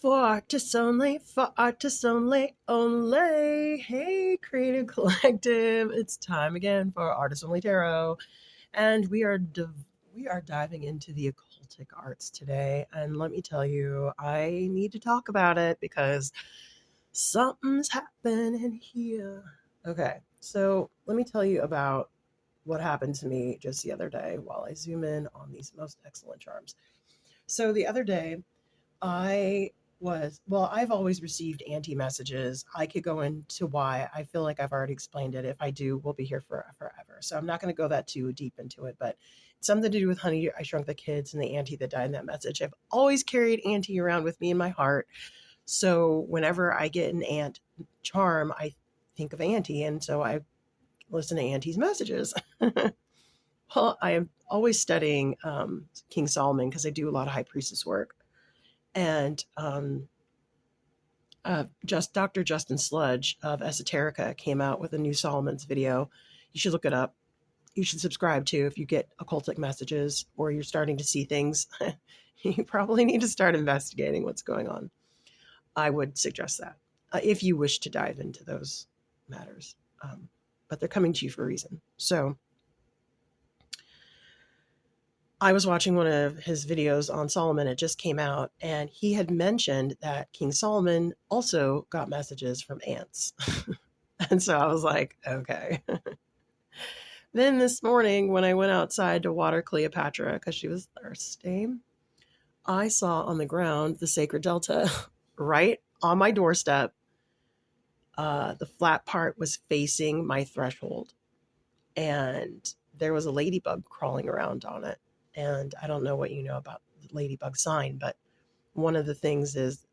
For artists only, only. Hey, Creative Collective. It's time again for Artists Only Tarot. And we are diving into the occultic arts today. And let me tell you, I need to talk about it because something's happening here. Okay, so let me tell you about what happened to me just the other day while I zoom in on these most excellent charms. So the other day, I've always received anti messages. I could go into why. I feel like I've already explained it. If I do, we'll be here for forever. So I'm not going to go that too deep into it, but it's something to do with Honey, I Shrunk the Kids and the auntie that died in that message. I've always carried auntie around with me in my heart. So whenever I get an aunt charm, I think of auntie. And so I listen to auntie's messages. Well, I am always studying King Solomon because I do a lot of high priestess work. And just Dr. Justin Sludge of Esoterica came out with a new Solomon's video. You should look it up. You should subscribe to if you get occultic messages or you're starting to see things. You probably need to start investigating what's going on. I would suggest that if you wish to dive into those matters. But they're coming to you for a reason. So I was watching one of his videos on Solomon. It just came out, and he had mentioned that King Solomon also got messages from ants. And so I was like, okay. Then this morning, when I went outside to water Cleopatra because she was thirsty, I saw on the ground the Sacred Delta right on my doorstep. The flat part was facing my threshold, and there was a ladybug crawling around on it. And I don't know what you know about the ladybug sign, but one of the things is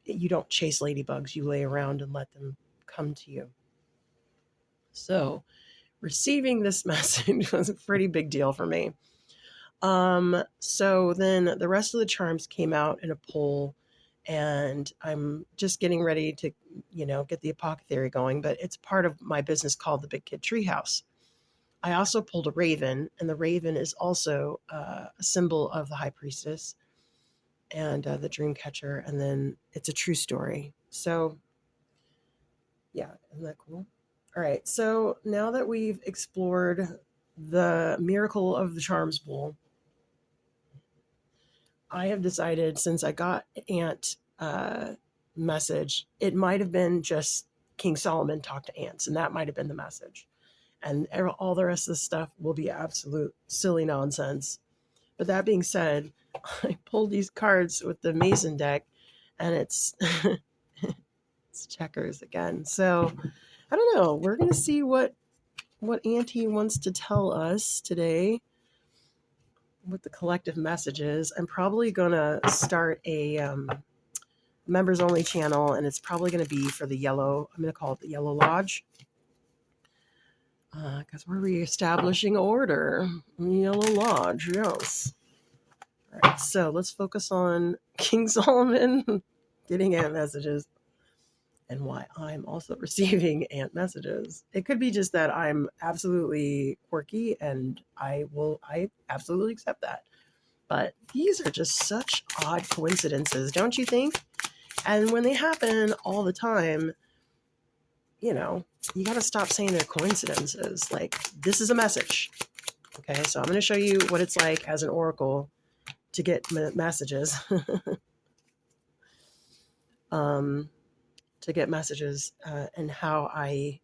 you don't chase ladybugs, you lay around and let them come to you. So receiving this message was a pretty big deal for me. So then the rest of the charms came out in a poll, and I'm just getting ready to, get the apothecary going, but it's part of my business called the Big Kid Treehouse. I also pulled a raven, and the raven is also a symbol of the high priestess and the dream catcher. And then it's a true story. So, yeah, isn't that cool? All right. So now that we've explored the miracle of the charms bowl, I have decided since I got Ant message, it might have been just King Solomon talked to ants, and that might have been the message. And all the rest of the stuff will be absolute silly nonsense. But that being said, I pulled these cards with the Mason deck, and it's it's checkers again. So I don't know. We're gonna see what Auntie wants to tell us today with the collective messages. I'm probably gonna start a members only channel, and it's probably gonna be for the yellow. I'm gonna call it the Yellow Lodge. Because we're reestablishing order. Yellow Lodge, yes. All right, so let's focus on King Solomon getting ant messages and why I'm also receiving ant messages. It could be just that I'm absolutely quirky, and I absolutely accept that. But these are just such odd coincidences, don't you think? And when they happen all the time, you got to stop saying they're coincidences. Like, this is a message. Okay, so I'm going to show you what it's like as an oracle to get messages. And how I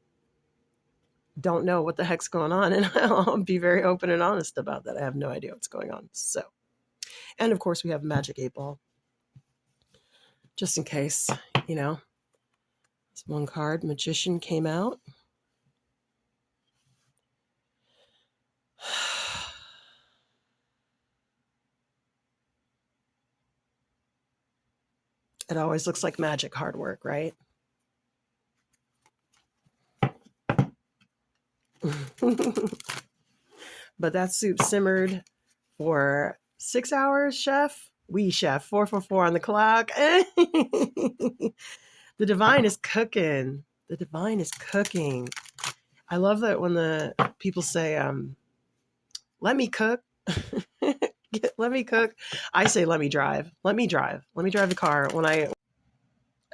don't know what the heck's going on. And I'll be very open and honest about that. I have no idea what's going on. So, and of course, we have Magic 8 Ball. Just in case, This one card, Magician, came out. It always looks like magic hard work, right? But that soup simmered for 6 hours, chef. We chef, 444 on the clock. The divine is cooking. The divine is cooking. I love that when the people say, let me cook. Let me cook. I say, let me drive. Let me drive. Let me drive the car. I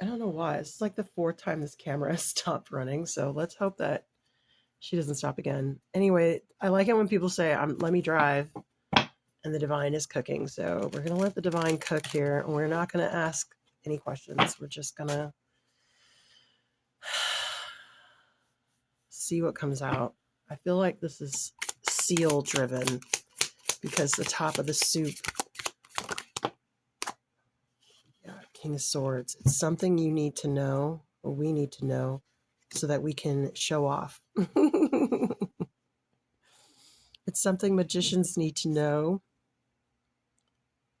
don't know why. It's like the fourth time this camera has stopped running. So let's hope that she doesn't stop again. Anyway, I like it when people say, let me drive, and the divine is cooking. So we're going to let the divine cook here. And we're not going to ask any questions. We're just going to see what comes out. I feel like this is seal driven because the top of the soup, yeah, King of Swords. It's something you need to know, or we need to know, so that we can show off. It's something magicians need to know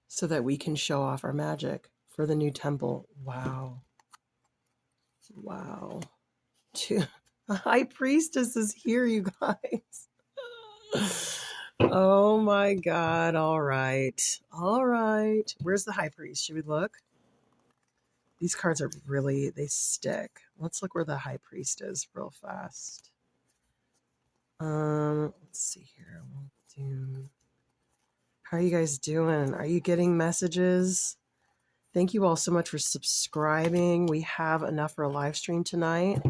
so that we can show off our magic for the new temple. Wow. Wow. A high priestess is here, you guys. Oh my God. All right. All right. Where's the high priest? Should we look? These cards are really, they stick. Let's look where the high priest is real fast. Let's see here. How are you guys doing? Are you getting messages? Thank you all so much for subscribing. We have enough for a live stream tonight.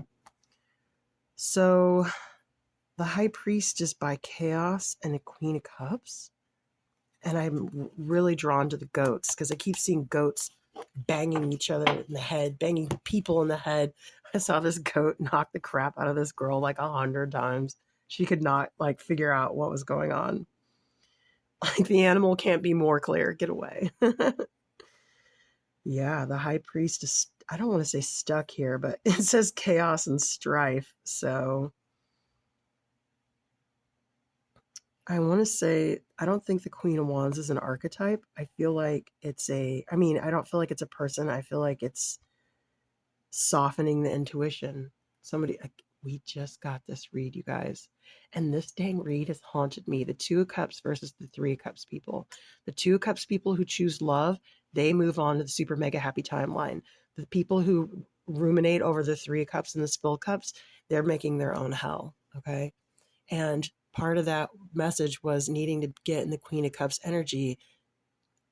So the high priest is by Chaos and a Queen of Cups. And I'm really drawn to the goats because I keep seeing goats banging each other in the head, banging people in the head. I saw this goat knock the crap out of this girl like 100 times. She could not figure out what was going on. Like the animal can't be more clear. Get away. Yeah, the high priest is, I don't want to say stuck here, but it says chaos and strife. So I want to say, I don't think the Queen of Wands is an archetype. I feel like I don't feel like it's a person. I feel like it's softening the intuition. We just got this read, you guys. And this dang read has haunted me. The Two of Cups versus the Three of Cups people. The Two of Cups people who choose love, they move on to the super mega happy timeline. The people who ruminate over the Three of Cups and the Spill Cups, they're making their own hell, okay? And part of that message was needing to get in the Queen of Cups energy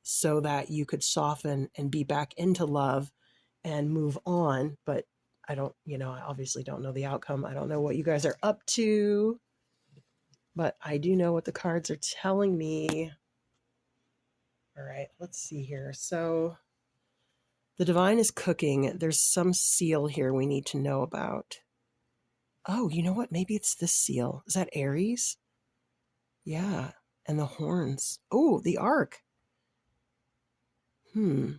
so that you could soften and be back into love and move on. But I obviously don't know the outcome. I don't know what you guys are up to, but I do know what the cards are telling me. All right, let's see here. So the divine is cooking. There's some seal here we need to know about. Oh, you know what? Maybe it's this seal. Is that Aries? Yeah. And the horns. Oh, the ark. Hmm.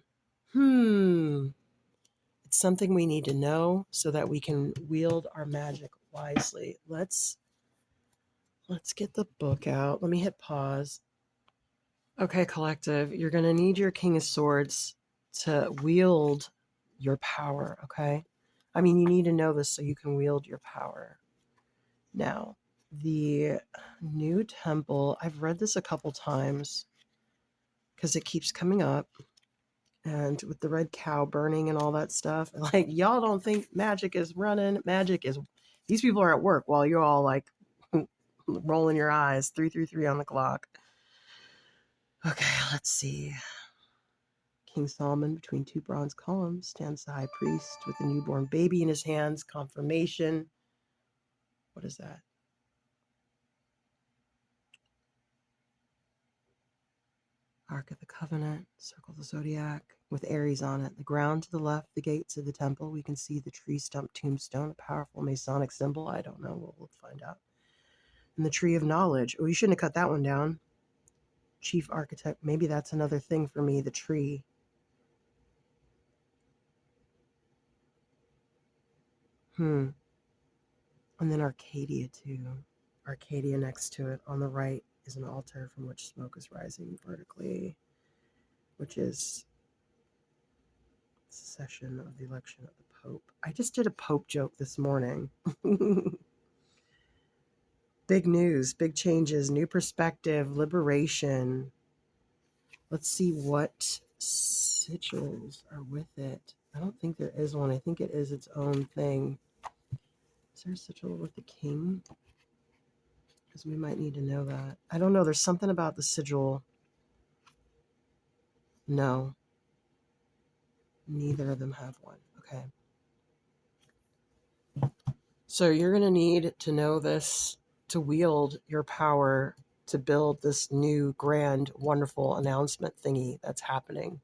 It's something we need to know so that we can wield our magic wisely. Let's get the book out. Let me hit pause. Okay, collective, you're going to need your King of Swords to wield your power, okay? I mean, you need to know this so you can wield your power. Now, the new temple, I've read this a couple times because it keeps coming up. And with the red cow burning and all that stuff, like, y'all don't think magic is running. These people are at work while you're all like rolling your eyes, 333 on the clock. Okay, let's see. King Solomon, between two bronze columns, stands the high priest with a newborn baby in his hands. Confirmation. What is that? Ark of the Covenant, circle the zodiac with Aries on it. The ground to the left, the gates of the temple. We can see the tree stump tombstone, a powerful Masonic symbol. I don't know. We'll find out. And the tree of knowledge. Oh, you shouldn't have cut that one down. Chief architect. Maybe that's another thing for me, the tree. And then Arcadia, too. Arcadia next to it. On the right is an altar from which smoke is rising vertically, which is succession of the election of the Pope. I just did a Pope joke this morning. Big news, big changes, new perspective, liberation. Let's see what sigils are with it. I don't think there is one. I think it is its own thing. Is there a sigil with the king? Because we might need to know that. I don't know. There's something about the sigil No, neither of them have one. Okay. So you're going to need to know this to wield your power to build this new grand, wonderful announcement thingy that's happening.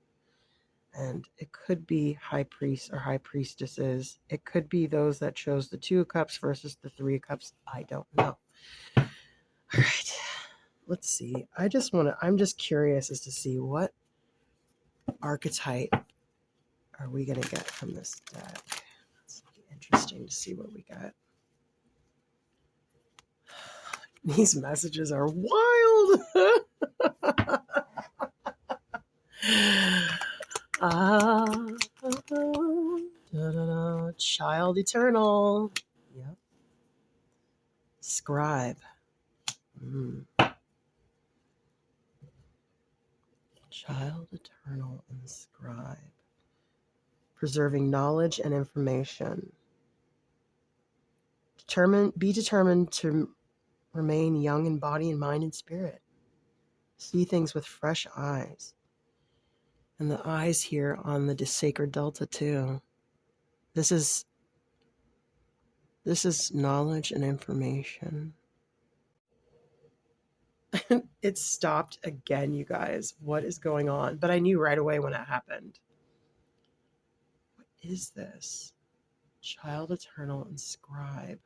And it could be high priests or high priestesses. It could be those that chose the 2 of Cups versus the 3 of Cups. I don't know. All right. Let's see. I'm just curious as to see what archetype are we going to get from this deck. It's interesting to see what we got. These messages are wild. Child eternal. Yep. Scribe. Child eternal and scribe. Preserving knowledge and information. Be determined to remain young in body and mind and spirit. See things with fresh eyes. And the eyes here on the sacred delta too. This is knowledge and information. It stopped again, you guys. What is going on? But I knew right away when it happened. What is this? Child eternal and scribe.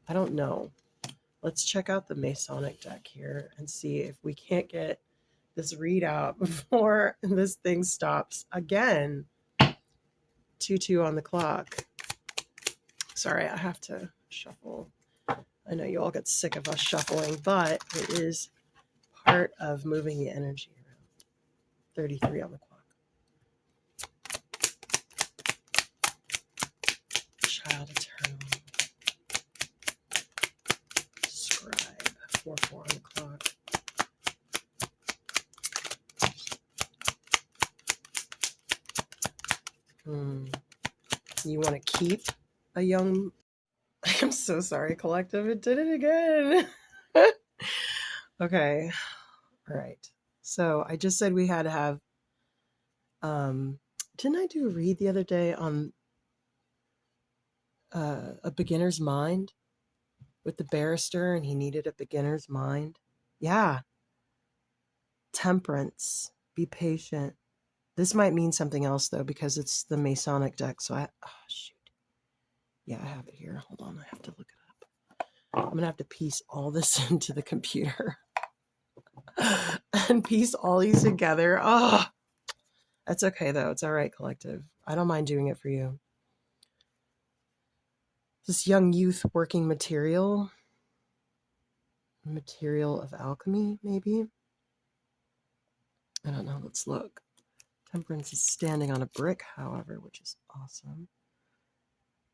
I don't know. Let's check out the Masonic deck here and see if we can't get this readout before this thing stops again. 2-2 on the clock. Sorry, I have to shuffle. I know you all get sick of us shuffling, but it is part of moving the energy around. 33 on the clock. Child eternal. Scribe. 4-4 on the clock. You want to keep a young... I'm so sorry, collective. It did it again. Okay. All right. So I just said we had to have... didn't I do a read the other day on a beginner's mind with the barrister, and he needed a beginner's mind? Yeah. Temperance. Be patient. This might mean something else, though, because it's the Masonic deck. So shoot. Yeah, I have it here. Hold on. I have to look it up. I'm going to have to piece all this into the computer and piece all these together. Oh, that's okay, though. It's all right, collective. I don't mind doing it for you. This young youth working material of alchemy, maybe? I don't know. Let's look. Temperance is standing on a brick, however, which is awesome.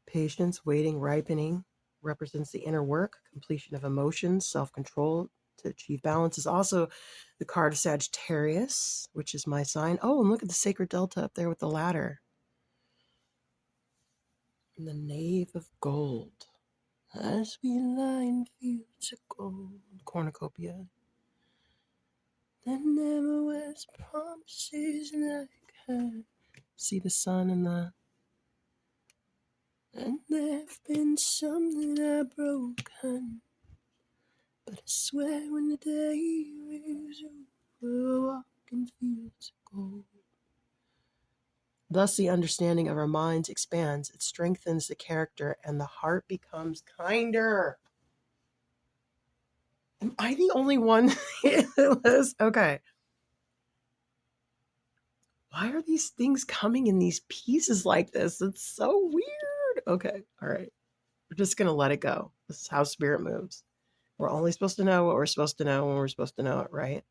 Patience, waiting, ripening represents the inner work. Completion of emotions, self-control to achieve balance is also the card of Sagittarius, which is my sign. Oh, and look at the sacred delta up there with the ladder. And the Knave of Gold. As we lie in fields of gold. Cornucopia. There never was promises like her. See the sun and the... And there've been some that I've broken. But I swear when the day is over, walk in fields of gold. Thus the understanding of our minds expands. It strengthens the character and the heart becomes kinder. Am I the only one in this? Okay. Why are these things coming in these pieces like this? It's so weird. Okay. All right. We're just going to let it go. This is how spirit moves. We're only supposed to know what we're supposed to know when we're supposed to know it, right?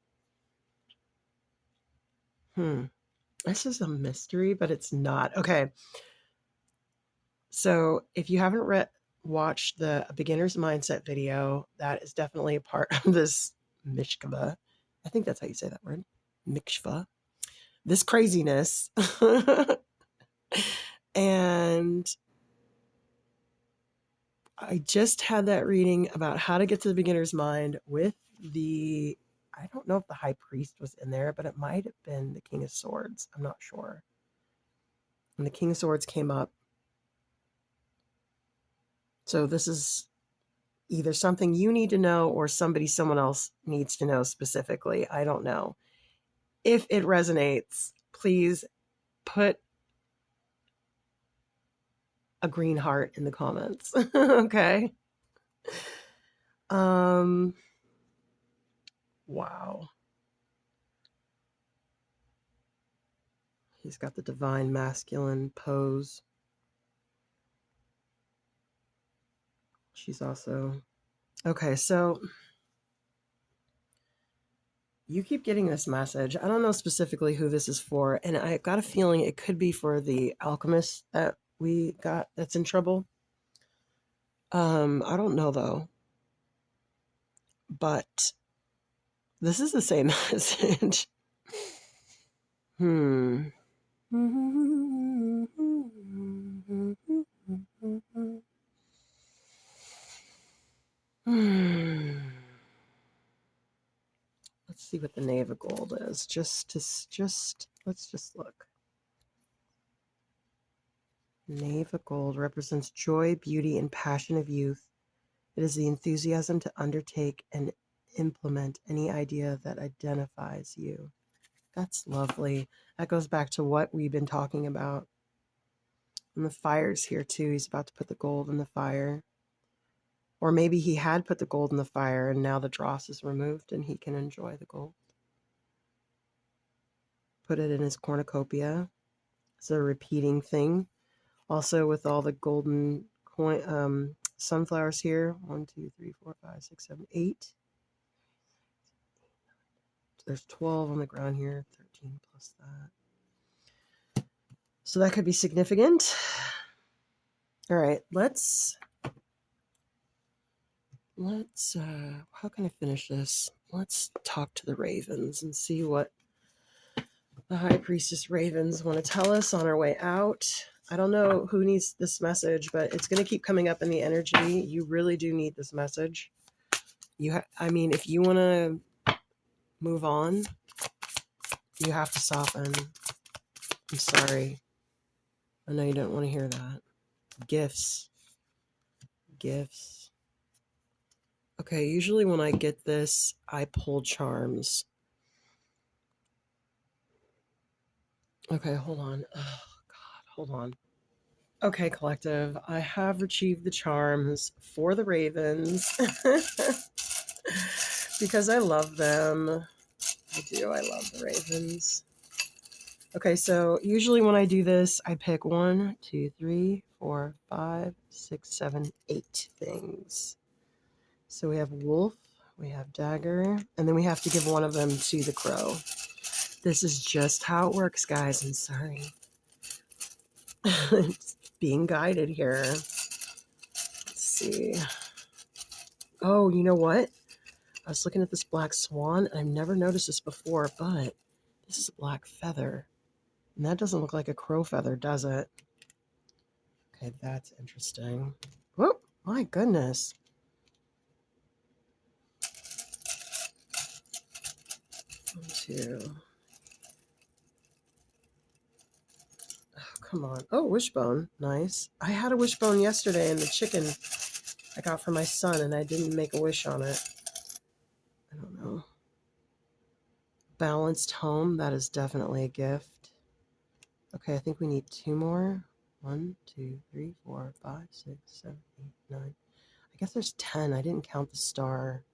This is a mystery, but it's not. Okay. So if you haven't watched the Beginner's Mindset video, that is definitely a part of this Mishkava. I think that's how you say that word. Mikshva. This craziness. And I just had that reading about how to get to the beginner's mind with the I don't know if the High Priest was in there, but it might have been the King of Swords. I'm not sure. And the King of Swords came up. So this is either something you need to know or someone else needs to know specifically. I don't know. If it resonates, please put a green heart in the comments. Okay. Wow. He's got the divine masculine pose. She's also okay. So you keep getting this message. I don't know specifically who this is for, and I've got a feeling it could be for the alchemist that we got that's in trouble. I don't know though, but this is the same message. Hmm. Let's see what the Knave of Gold is. Let's just look. Knave of Gold represents joy, beauty, and passion of youth. It is the enthusiasm to undertake and implement any idea that identifies you. That's lovely. That goes back to what we've been talking about. And the fire's here too. He's about to put the gold in the fire. Or maybe he had put the gold in the fire and now the dross is removed and he can enjoy the gold. Put it in his cornucopia. It's a repeating thing. Also with all the golden sunflowers here. 1, 2, 3, 4, 5, 6, 7, 8. There's 12 on the ground here. 13 plus that. So that could be significant. All right, let's how can I finish this? Let's talk to the ravens and see what the High Priestess ravens want to tell us on our way out. I don't know who needs this message, but it's going to keep coming up in the energy. You really do need this message. I mean, if you want to move on, you have to soften. I'm sorry. I know you don't want to hear that. Gifts. Okay, usually when I get this, I pull charms. Okay, hold on. Oh, God, hold on. Okay, collective, I have retrieved the charms for the ravens because I love them. I do. I love the ravens. Okay, so usually when I do this, I pick 1, 2, 3, 4, 5, 6, 7, 8 things. So we have wolf, we have dagger, and then we have to give one of them to the crow. This is just how it works, guys. I'm sorry. It's being guided here. Let's see. Oh, you know what? I was looking at this black swan, and I've never noticed this before, but this is a black feather. And that doesn't look like a crow feather, does it? Okay, that's interesting. Whoop, my goodness. One, two. Oh, come on. Oh, wishbone. Nice. I had a wishbone yesterday in the chicken I got for my son, and I didn't make a wish on it. I don't know. Balanced home. That is definitely a gift. Okay, I think we need 2 more. 1, 2, 3, 4, 5, 6, 7, 8, 9. I guess there's 10. I didn't count the star.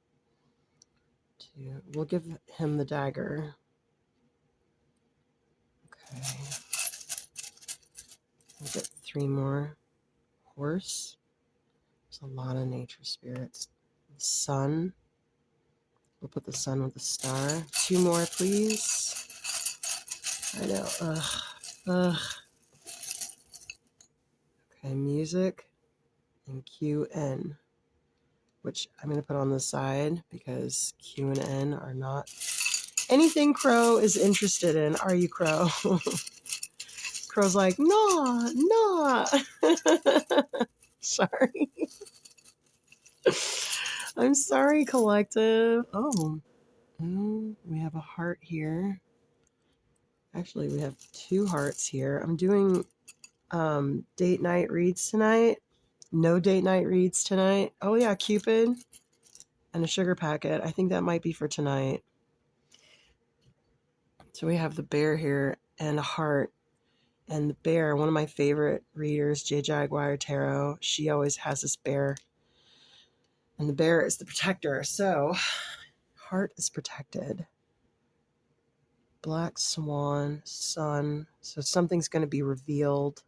2. We'll give him the dagger. Okay. We'll get 3 more. Horse. There's a lot of nature spirits. Sun. We'll put the sun with the star. 2 more, please. I know. Ugh. Okay, music and QN, which I'm going to put on the side because Q and N are not anything Crow is interested in. Are you, Crow? Crow's like, nah. Sorry. I'm sorry, collective. Oh, We have a heart here. Actually, we have 2 hearts here. I'm doing date night reads tonight. No date night reads tonight. Oh yeah, Cupid and a sugar packet. I think that might be for tonight. So we have the bear here and a heart. And the bear, one of my favorite readers, J. Jaguar Tarot, she always has this bear. And the bear is the protector. So heart is protected. Black swan, sun. So something's going to be revealed.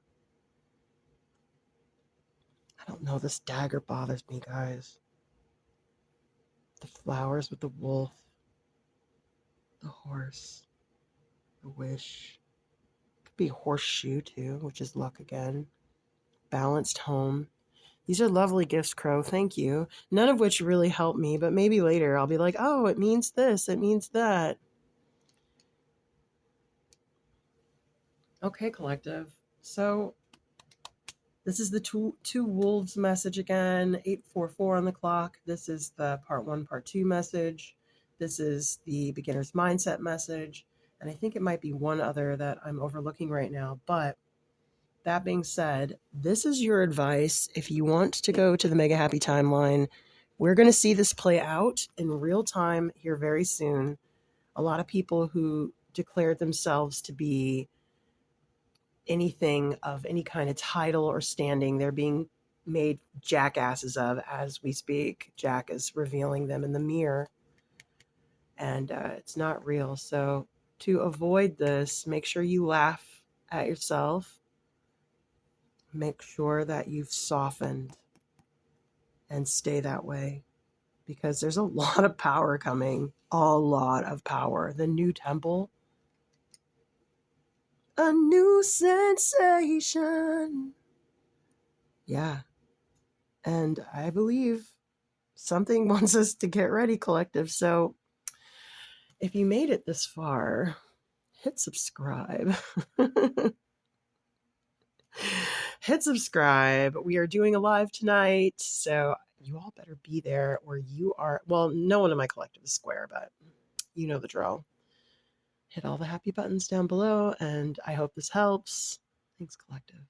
I don't know. This dagger bothers me, guys. The flowers with the wolf. The horse. The wish. Could be horseshoe too, which is luck again. Balanced home. These are lovely gifts, Crow. Thank you. None of which really help me, but maybe later I'll be like, oh, it means this. It means that. Okay, collective. So this is the two wolves message again, 844 on the clock. This is the part 1, part 2 message. This is the beginner's mindset message. And I think it might be one other that I'm overlooking right now. But that being said, this is your advice. If you want to go to the Mega Happy timeline, we're going to see this play out in real time here very soon. A lot of people who declared themselves to be anything of any kind of title or standing, they're being made jackasses of as we speak. Jack is revealing them in the mirror, and it's not real. So to avoid this, make sure you laugh at yourself. Make sure that you've softened and stay that way, because there's a lot of power coming. A lot of power. The new temple. A new sensation. Yeah. And I believe something wants us to get ready, collective. So if you made it this far, hit subscribe. Hit subscribe. We are doing a live tonight, so you all better be there, or you are, well, no one in my collective is square, but you know the drill. Hit all the happy buttons down below, and I hope this helps. Thanks, collective.